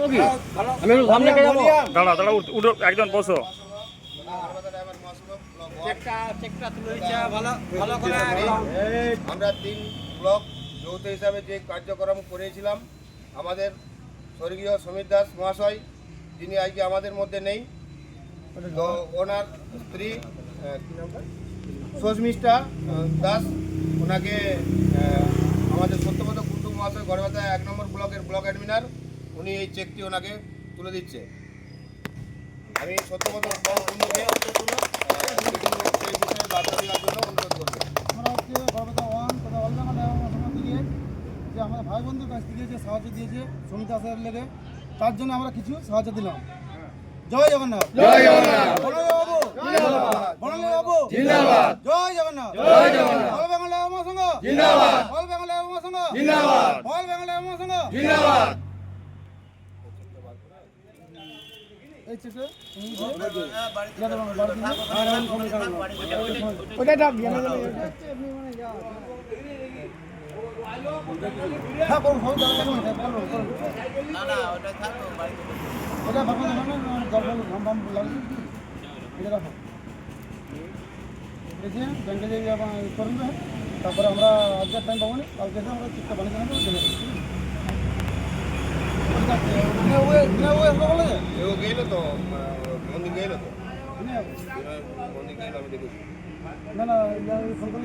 আমি একটু সামনে কে যাবো? দাঁড়া দাঁড়া উঠো একজন বসো। আমরা 3 ব্লক যৌথ হিসাবে যে কার্যক্রম করেছিলাম, আমাদের স্বর্গীয় সমীর দাস মহাশয়, যিনি আজকে আমাদের মধ্যে নেই, তো ওনার স্ত্রী সুস্মিতা দাস, ওনাকে আমাদের সত্যব্রত কুন্ডু মহাশয় গড়বেতা 1 নম্বর ব্লকের ব্লক অ্যাডমিনার, উনি এই চেকটি ওনাকে তুলে দিচ্ছে। আমি সত্যব্রত কুন্ডুকে সেই বিষয়ে বার্তা দেওয়ার জন্য অনুরোধ করব। আমরা হচ্ছে গড়বেতা 1 তথা অলবাংলা সমাজ থেকে যে আমাদের ভাই বন্ধুর কাছ থেকে যে সাহায্য দিয়েছে সমীর দাসের লেগে, তার জন্য আমরা কিছু সাহায্য দিলাম। জয় জগন্নাথ, জয় জগন্নাথ, বনলে বাবু জিন্দাবাদ, বনলে বাবু জিন্দাবাদ, জয় জগন্নাথ, জয় জগন্নাথ, অল বাংলা আমার সঙ্গ জিন্দাবাদ, অল বাংলা আমার সঙ্গ জিন্দাবাদ, অল বাংলা আমার সঙ্গ জিন্দাবাদ। এই চেকে ওটা ডাক দিয়ে হ্যাঁ করুন, ওটা ভাবুন জল ঘাম ঘাম লাগে, এটা রাখো, ঠিক আছে। ব্যাংকে যে করুন, তারপরে আমরা আজকে টাইম পাবো না, কালকে এসে আমরা চিঠটা বানিয়ে দেবো, বলে এও গেল তো মন্দির গেল তো মন্দির গেল, আমি দেখেছি। না না ফোন করে